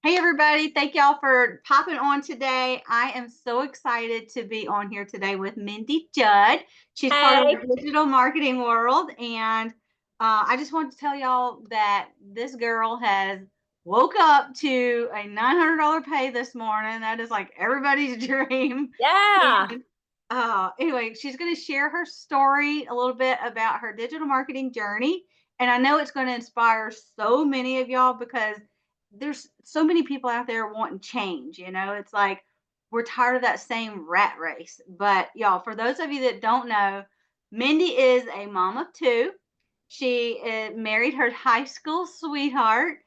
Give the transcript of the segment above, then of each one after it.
Hey everybody, thank y'all for popping on today. I am so excited to be on here today with Mindy Judd. She's part of Hey. the digital marketing world, and I just wanted to tell y'all that this girl has woke up to a $900 pay this morning. That is like everybody's dream. Yeah. And anyway, she's going to share her story a little bit about her digital marketing journey. And I know it's going to inspire so many of y'all because there's so many people out there wanting change. It's like we're tired of that same rat race. But y'all, for those of you that don't know, Mindy is a mom of two. She married her high school sweetheart,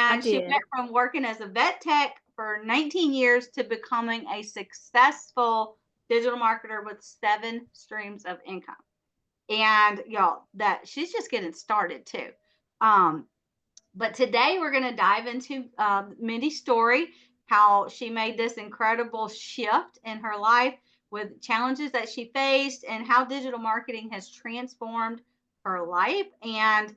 I and she did. went from working as a vet tech for 19 years to becoming a successful digital marketer with 7 streams of income. And y'all, that she's just getting started too. Um, but today we're going to dive into Mindy's story, how she made this incredible shift in her life with challenges that she faced, and how digital marketing has transformed her life. And,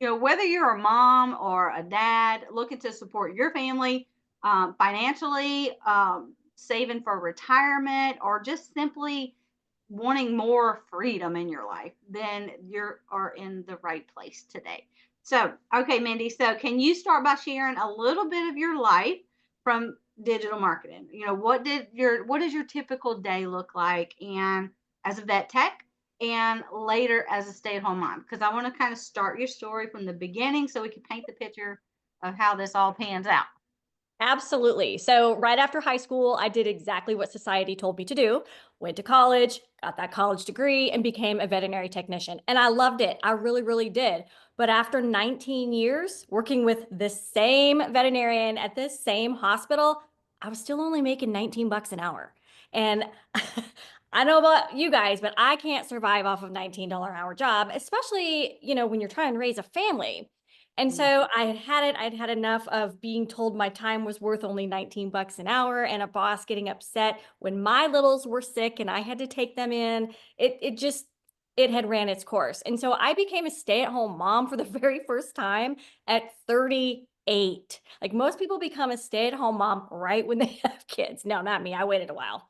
whether you're a mom or a dad looking to support your family financially, saving for retirement, or just simply wanting more freedom in your life, then you are in the right place today. So, okay, Mindy, so can you start by sharing a little bit of your life from digital marketing? What does your typical day look like, and as a vet tech, and later as a stay-at-home mom? Because I want to kind of start your story from the beginning so we can paint the picture of how this all pans out. Absolutely. So, right after high school, I did exactly what society told me to do. Went to college, got that college degree, and became a veterinary technician. And I loved it. I really, really did. But after 19 years working with the same veterinarian at this same hospital, I was still only making 19 bucks an hour. And I know about you guys, but I can't survive off of $19 an hour job, especially, when you're trying to raise a family. And Mm, so I'd had enough of being told my time was worth only 19 bucks an hour and a boss getting upset when my littles were sick and I had to take them in. It had ran its course. And so I became a stay-at-home mom for the very first time at 38. Like most people become a stay-at-home mom right when they have kids. No, not me. I waited a while.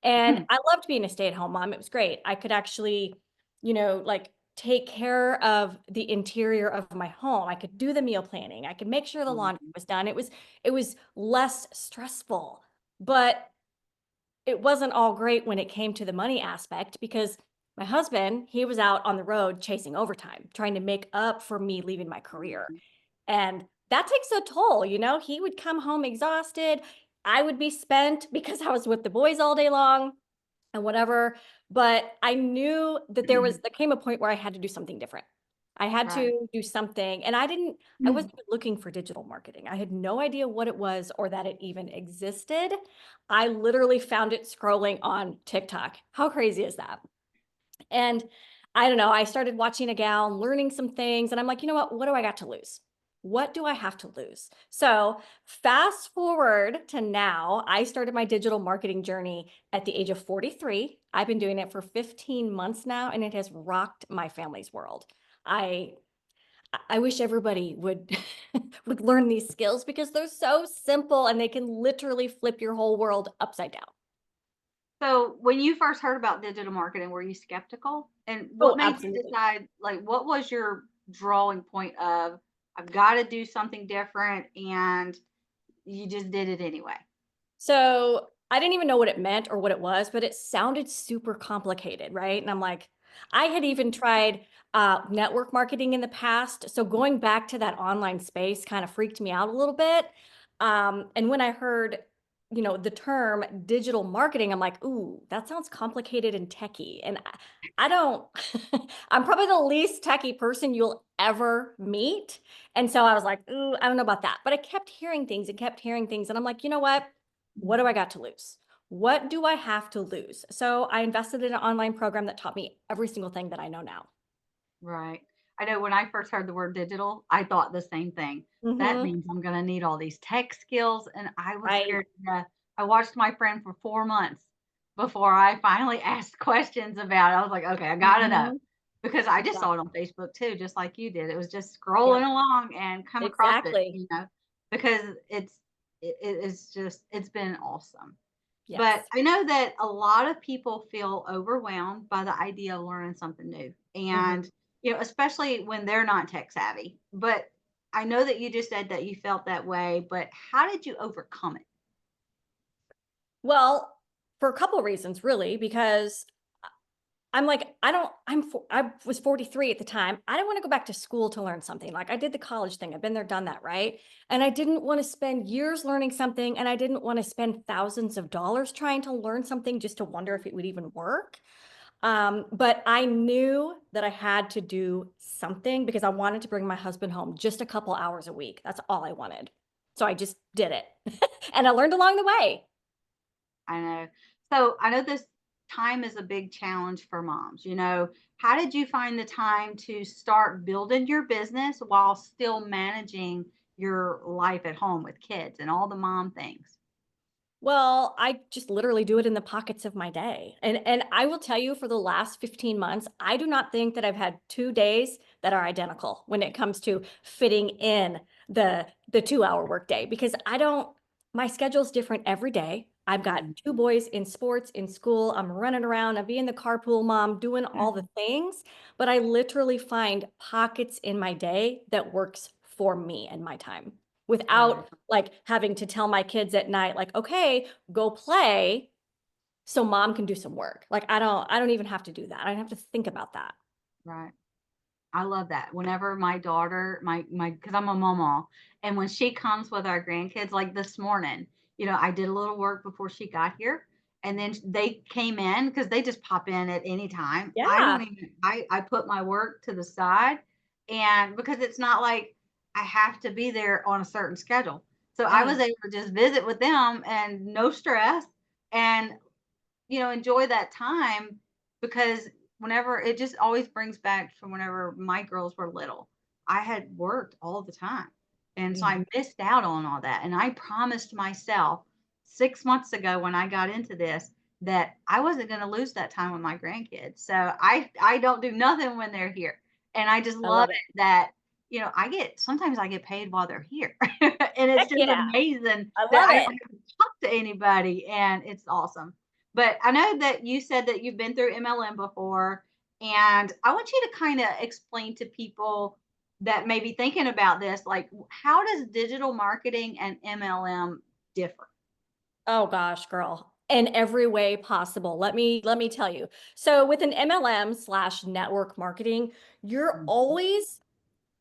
And mm, I loved being a stay-at-home mom. It was great. I could actually, like take care of the interior of my home. I could do the meal planning. I could make sure the laundry mm, was done. It was less stressful. But it wasn't all great when it came to the money aspect because my husband, he was out on the road chasing overtime, trying to make up for me leaving my career. mm. And that takes a toll, He would come home exhausted. I would be spent because I was with the boys all day long and whatever. But I knew that there came a point where I had to do something different. I had Right. to do something. And I wasn't even looking for digital marketing. I had no idea what it was or that it even existed. I literally found it scrolling on TikTok. How crazy is that? And I don't know, I started watching a gal and learning some things. And I'm like, you know what? What do I got to lose? What do I have to lose? So, fast forward to now, I started my digital marketing journey at the age of 43. I've been doing it for 15 months now, and it has rocked my family's world. I I wish everybody would would learn these skills because they're so simple and they can literally flip your whole world upside down. So, when you first heard about digital marketing, were you skeptical? And what Oh, made you absolutely. decide, like, what was your drawing point of, I've got to do something different, and you just did it anyway? So I didn't even know what it meant or what it was, but it sounded super complicated, right? And I'm like, I had even tried network marketing in the past. So going back to that online space kind of freaked me out a little bit. And when I heard, the term digital marketing, I'm like, ooh, that sounds complicated and techie. And I don't, I'm probably the least techie person you'll ever meet. And so I was like, ooh, I don't know about that. But I kept hearing things and kept hearing things. And I'm like, you know what do I got to lose? What do I have to lose? So I invested in an online program that taught me every single thing that I know now. Right. I know when I first heard the word digital, I thought the same thing. That Hmm. means I'm going to need all these tech skills. And I was Right. scared to death. I watched my friend for 4 months before I finally asked questions about it. I was like, okay, I got to know. Hmm. Because I just saw it Exactly. on Facebook too, just like you did. It was just Yep. scrolling along and come across it, Exactly. because it's it's just it's been awesome. But Yes. I know that a lot of people feel overwhelmed by the idea of learning something new. Mhm. And, especially when they're not tech savvy. But I know that you just said that you felt that way, but how did you overcome it? Well, for a couple of reasons, really, because I'm like, I don't, I was 43 at the time. I didn't want to go back to school to learn something. Like I did the college thing. I've been there, done that, right? And I didn't want to spend years learning something. And I didn't want to spend thousands of dollars trying to learn something just to wonder if it would even work. But I knew that I had to do something because I wanted to bring my husband home just a couple hours a week. That's all I wanted. So I just did it. And I learned along the way. I know. So I know this time is a big challenge for moms. How did you find the time to start building your business while still managing your life at home with kids and all the mom things? Well, I just literally do it in the pockets of my day. And I will tell you for the last 15 months, I do not think that I've had 2 days that are identical when it comes to fitting in the 2-hour workday because I don't my schedule's different every day. I've got Mhm. 2 boys in sports, in school. I'm running around, I'm being the carpool mom, doing all the things, but I literally find pockets in my day that works for me and my time Right. without like having to tell my kids at night, like, okay, go play so mom can do some work. Like I don't even have to do that. I don't have to think about that. Right. I love that. Whenever my daughter, because I'm a mama, and when she comes with our grandkids, like this morning, I did a little work before she got here, and then they came in because they just pop in at any time. I don't Yeah. even. I put my work to the side, and because it's not like I have to be there on a certain schedule, so I was Right. able to just visit with them and no stress, and enjoy that time because whenever it just always brings back from whenever my girls were little. I had worked all the time. And so Mhm. I missed out on all that. And I promised myself 6 months ago when I got into this that I wasn't going to lose that time with my grandkids. So I don't do nothing when they're here. And I just I love love it. it that sometimes I get paid while they're here. And it's Heck just yeah. amazing I that love I it. don't have to talk to anybody and it's awesome. But I know that you said that you've been through MLM before, and I want you to kind of explain to people that may be thinking about this, like how does digital marketing and MLM differ? Oh gosh, girl. In every way possible. Let me tell you. So with an MLM slash network marketing, you're Mhm. always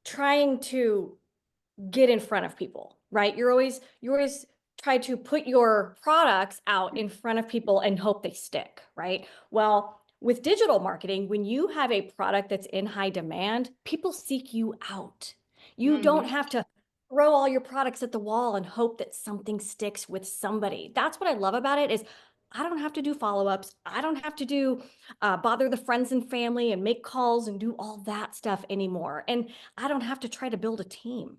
trying to get in front of people, right? You always try to put your products out in front of people and hope they stick, right? Well, with digital marketing, when you have a product that's in high demand, people seek you out. You don't Mhm. have to throw all your products at the wall and hope that something sticks with somebody. That's what I love about it is I don't have to do follow-ups. I don't have to do bother the friends and family and make calls and do all that stuff anymore. And I don't have to try to build a team.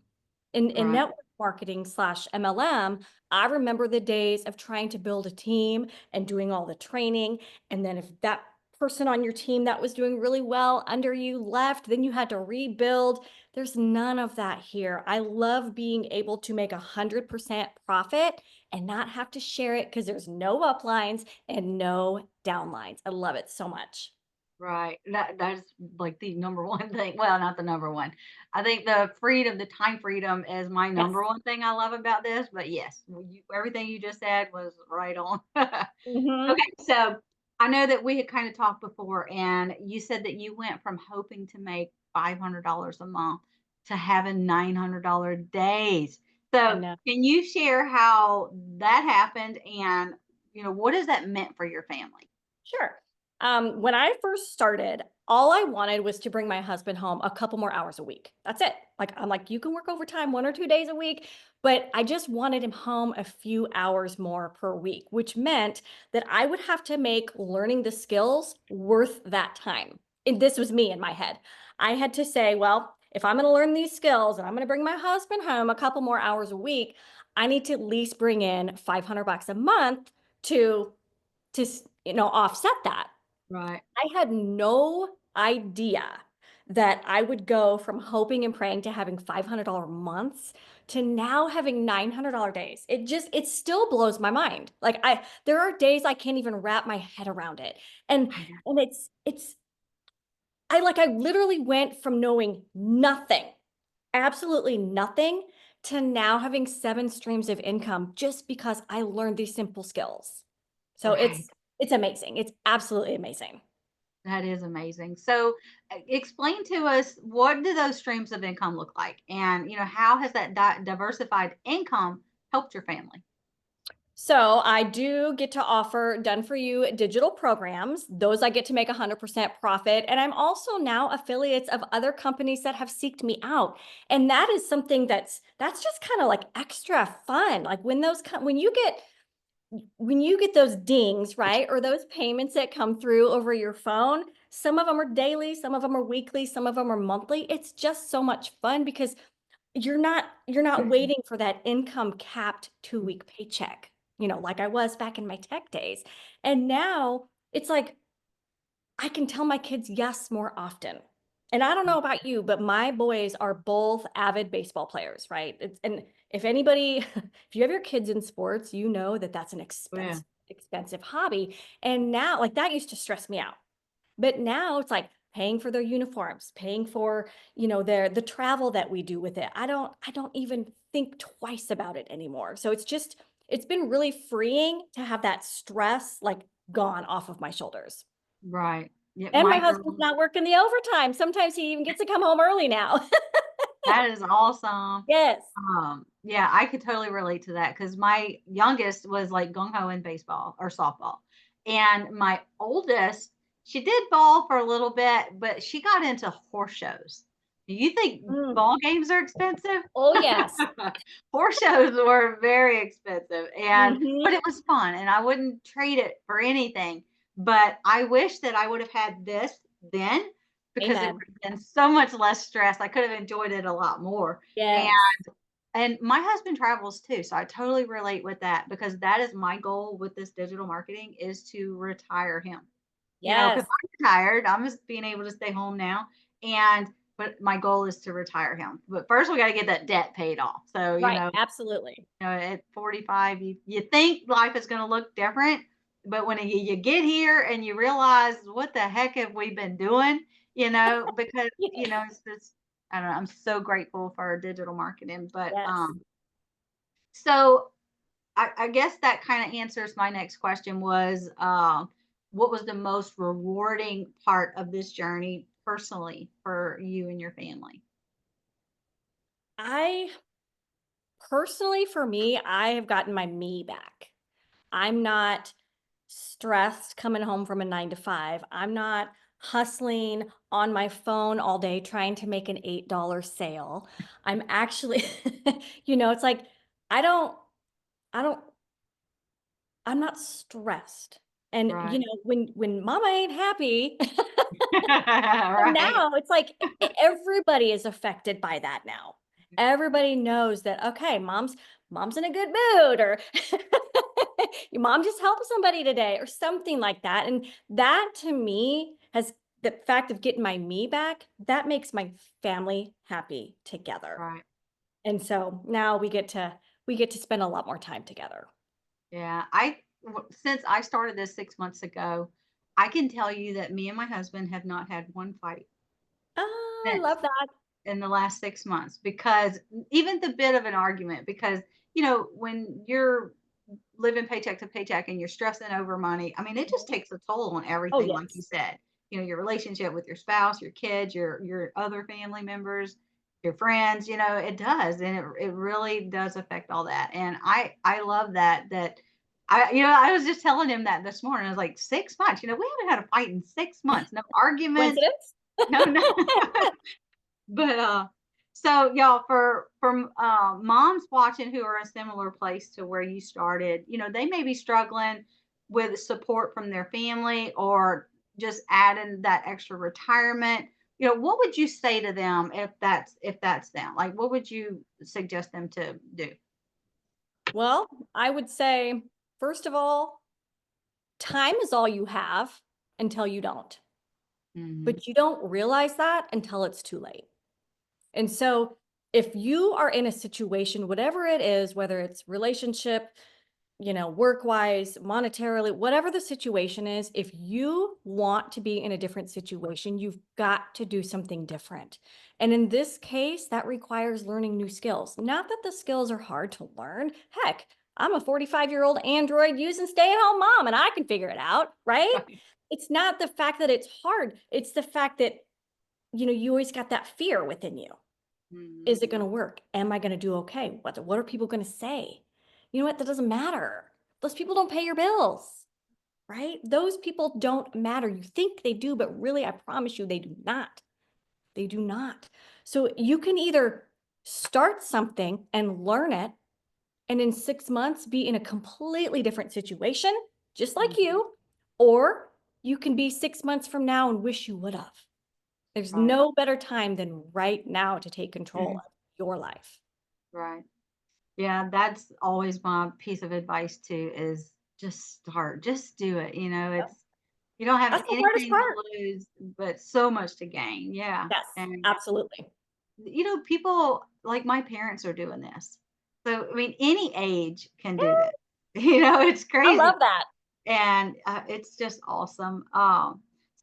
In Right. network marketing slash MLM, I remember the days of trying to build a team and doing all the training. And then if that person on your team that was doing really well under you left, then you had to rebuild. There's none of that here. I love being able to make 100% profit and not have to share it because there's no uplines and no downlines. I love it so much. Right. That's like the number one thing. Well, not the number one. I think the freedom, the time freedom is my Yes. number one thing I love about this. But yes, everything you just said was right on. Hmm. Okay, so I know that we had kind of talked before, and you said that you went from hoping to make $500 a month to having $900 days. I So, know. can you share how that happened and, what has that meant for your family? Sure. When I first started, all I wanted was to bring my husband home a couple more hours a week. That's it. Like, I'm like, you can work overtime 1 or 2 days a week, but I just wanted him home a few hours more per week, which meant that I would have to make learning the skills worth that time. And this was me in my head. I had to say, well, if I'm going to learn these skills and I'm going to bring my husband home a couple more hours a week, I need to at least bring in $500 a month to offset that. Right. I had no idea that I would go from hoping and praying to having $500 months to now having $900 days. It still blows my mind. Like there are days I can't even wrap my head around it. And, I know. and I literally went from knowing nothing, absolutely nothing, to now having 7 streams of income just because I learned these simple skills. So Right. it's amazing. It's absolutely amazing. That is amazing. So, explain to us, what do those streams of income look like? And, how has that diversified income helped your family? So I do get to offer done for you digital programs. Those I get to make 100% profit. And I'm also now affiliates of other companies that have seeked me out. And that is something that's just kind of like extra fun. Like when you get those dings, right? Or those payments that come through over your phone, some of them are daily, some of them are weekly, some of them are monthly. It's just so much fun because you're not waiting for that income capped 2-week paycheck, like I was back in my tech days. And now it's like I can tell my kids yes more often. And I don't know about you, but my boys are both avid baseball players, right? And if anybody, if you have your kids in sports, you know that that's an Yeah. expensive hobby. And now, like that used to stress me out. But now it's like paying for their uniforms, paying for, the travel that we do with it. I don't even think twice about it anymore. So it's been really freeing to have that stress like gone off of my shoulders. Right. Yeah, And my my husband's girls. not working the overtime. Sometimes he even gets to come home early now. That is awesome. Yes. Yeah, I could totally relate to that because my youngest was like gung ho in baseball or softball. And my oldest, she did ball for a little bit, but she got into horse shows. Do you think Mm. ball games are expensive? Oh, yes. Horse shows were very expensive, but Hmm. it was fun and I wouldn't trade it for anything. But I wish that I would have had this then, because it Amen. would have been so much less stress. I could have enjoyed it a lot more. And Yes. my husband travels too, so I totally relate with that because that is my goal with this digital marketing, is to retire him. Because Yes. I'm retired, I'm just being able to stay home now, but my goal is to retire him. But first we gotta get that debt paid off. So, Right. Absolutely. at 45, you think life is gonna look different, but when you get here and you realize, "What the heck have we been doing?" Because, it's just, I don't know, I'm so grateful for digital marketing, but, Yes. so I guess that kind of answers my next question was, what was the most rewarding part of this journey personally for you and your family? I Personally, for me, I have gotten my me back. I'm not stressed coming home from a 9 to 5. I'm not hustling on my phone all day trying to make an $8 sale. I'm actually, it's like I don't, I don't, I'm not stressed. And Right. when mama ain't happy, so Right. now it's like everybody is affected by that now. Everybody knows that, okay, mom's in a good mood, or your mom just helped somebody today or something like that. And that to me has the fact of getting my me back, that makes my family happy together. Right. And so now we get to spend a lot more time together. Yeah. Since I started this 6 months ago, I can tell you that me and my husband have not had one fight Oh, I since love that. in the last 6 months, because even the bit of an argument, because, when you're living paycheck to paycheck and you're stressing over money, I mean, it just Mhm. takes a toll on Oh, everything, like you yes. said. Your relationship with your spouse, your kids, your other family members, your friends, it does. And it really does affect all that. And I love that I was just telling him that this morning. I was like, 6 months, we haven't had a fight in 6 months. No arguments, Coincidence? no. But, so y'all, for moms watching who are in a similar place to where you started, they may be struggling with support from their family, or just adding that extra retirement. What would you say to them if that's them? Like, what would you suggest them to do? Well, I would say, first of all, time is all you have until you don't. Mhm. but you don't realize that until it's too late. And so if you are in a situation, whatever it is, whether it's relationship, work wise, monetarily, whatever the situation is, if you want to be in a different situation, you've got to do something different. And in this case, that requires learning new skills. Not that the skills are hard to learn. Heck, I'm a 45-year-old Android using stay at home mom and I can figure it out, right? Right. It's not the fact that it's hard, it's the fact that, you always got that fear within you. Is it Mhm. gonna work? Am I gonna do okay? What are people gonna say? You know what? That doesn't matter. Those people don't pay your bills, right? Those people don't matter. You think they do, but really, I promise you, they do not. They do not. So you can either start something and learn it, and in 6 months be in a completely different situation, just like Mhm. you, or you can be 6 months from now and wish you would have. There's Right. no better time than right now to take control Mhm. of your life. Right. Yeah, that's always my piece of advice too is just start. Just do it. It's you don't have That's the hardest anything to part. lose, but so much to gain. Yeah. Yes, And absolutely. people like my parents are doing this. So I mean any age can do Yeah, this. It's I crazy. love that. And it's just awesome.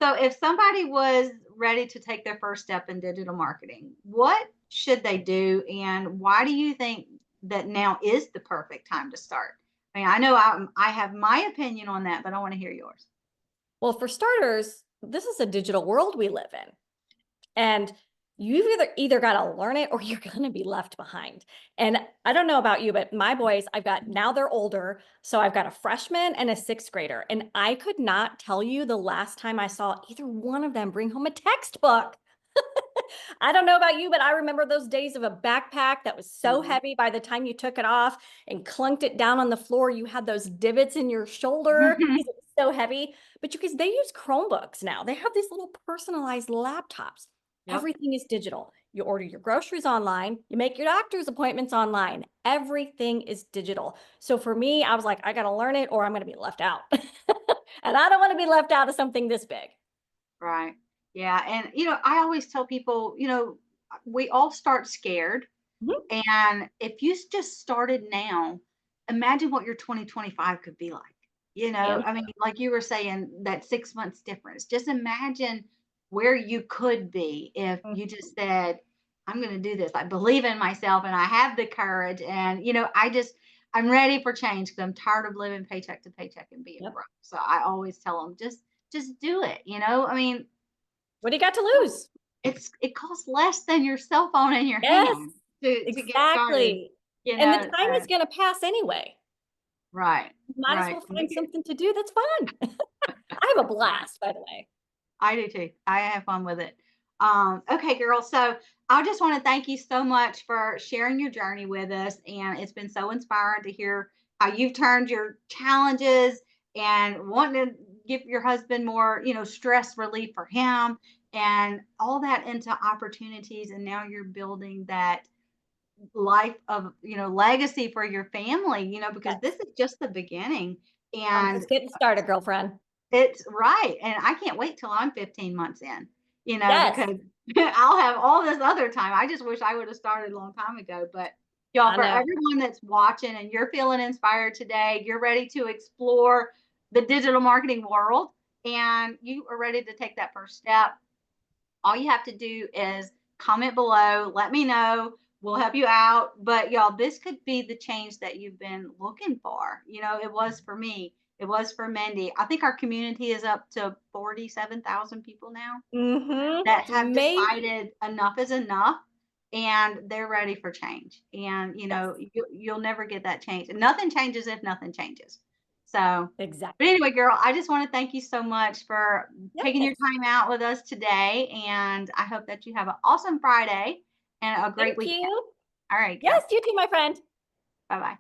So if somebody was ready to take their first step in digital marketing, what should they do, and why do you think that now is the perfect time to start? I mean, I know I have my opinion on that, but I want to hear yours. Well, for starters, this is a digital world we live in, and you've either gotta learn it or you're gonna be left behind. And I don't know about you, but my boys, I've got now they're older, so I've got a freshman and a 6th grader, and I could not tell you the last time I saw either one of them bring home a textbook. I don't know about you, but I remember those days of a backpack that was so Mhm. heavy by the time you took it off and clunked it down on the floor, you had those divots in your shoulder because it was so heavy. But you guys, they use Chromebooks now. They have these little personalized laptops. Yep. Everything is digital. You order your groceries online, you make your doctor's appointments online. Everything is digital. So for me, I was like, I got to learn it or I'm going to be left out. And I don't want to be left out of something this big. Right. Yeah. And I always tell people, we all start scared. Mhm. And if you just started now, imagine what your 2025 could be like. Hands I mean, like you were saying, that 6 months difference. Just imagine where you could be if down. you just said, I'm going to do this. I believe in myself and I have the courage. And, I'm ready for change because I'm tired of living paycheck to paycheck and being Yep. broke. So I always tell them, just do it. I mean, What do you got to lose? it costs less than your cell phone in your Yes, hand to get started, exactly. And the time is gonna pass anyway. right, Might as right. well find something to do that's fun. I have a blast, by the way. I do too. I have fun with it. Okay, girl. So I just want to thank you so much for sharing your journey with us. And it's been so inspiring to hear how you've turned your challenges and wanting to give your husband more, stress relief for him and all that into opportunities. And now you're building that life of legacy for your family, because this Yes. is just the beginning. I'm And just getting started, girlfriend. it's right, and I can't wait till I'm 15 months in, Yes, because I'll have all this other time. I just wish I would have started a long time ago. But y'all, I for know. everyone that's watching and you're feeling inspired today, you're ready to explore the digital marketing world and you are ready to take that first step, all you have to do is comment below, let me know. We'll help you out. But y'all, this could be the change that you've been looking for. It was for me. It was for Mindy. I think our community is up to 47,000 people now that It's have amazing. decided enough is enough and they're ready for change. And Yes, you'll never get that change. And nothing changes if nothing changes. So, but exactly. anyway, girl, I just want to thank you so much for taking your Yes, time out with us today. And I hope that you have an awesome Friday and a great thank weekend. you. All right, Yes, girl. you too, my friend. Bye bye.